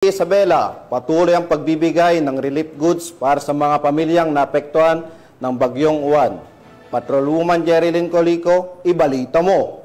Isabela, patuloy ang pagbibigay ng relief goods para sa mga pamilyang naapektuhan ng Bagyong Uwan. Patrolwoman Jerilyn Colico, ibalita mo.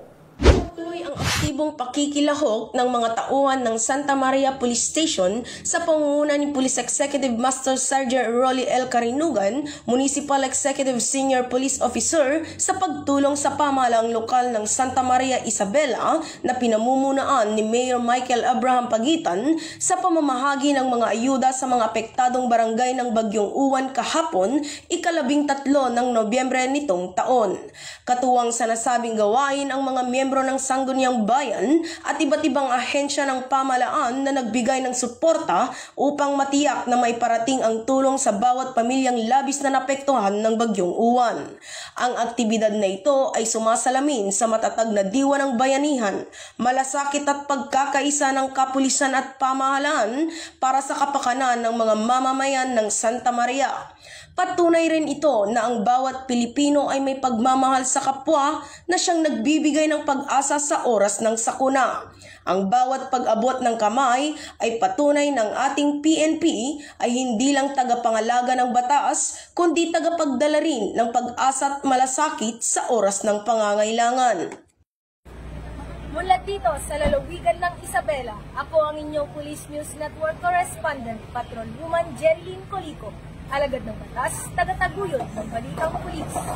Tuloy ang aktibong pakikilahok ng mga tauhan ng Santa Maria Police Station sa pangunguna ni Police Executive Master Sergeant Rolly L. Carinugan, Municipal Executive Senior Police Officer sa pagtulong sa pamahalaang lokal ng Santa Maria Isabela na pinamumunuan ni Mayor Michael Abraham Pagitan sa pamamahagi ng mga ayuda sa mga apektadong barangay ng Bagyong Uwan kahapon, ika-13 ng Nobyembre nitong taon. Katuwang sa nasabing gawain ang mga miyembro ng Sangguniang Bayan at iba't ibang ahensya ng pamahalaan na nagbigay ng suporta upang matiyak na may parating ang tulong sa bawat pamilyang labis na napektuhan ng Bagyong Uwan. Ang aktibidad na ito ay sumasalamin sa matatag na diwa ng bayanihan, malasakit at pagkakaisa ng kapulisan at pamahalaan para sa kapakanan ng mga mamamayan ng Santa Maria. Patunay rin ito na ang bawat Pilipino ay may pagmamahal sa kapwa na siyang nagbibigay ng pag-asa sa oras ng sakuna. Ang bawat pag-abot ng kamay ay patunay ng ating PNP ay hindi lang tagapangalaga ng batas, kundi tagapagdala rin ng pag-asa at malasakit sa oras ng pangangailangan. Mula dito sa lalawigan ng Isabela, ako ang inyong Police News Network Correspondent, Patrolwoman Jerilyn Colico. Alagad ng batas, tagataguyod ng balitang pulis.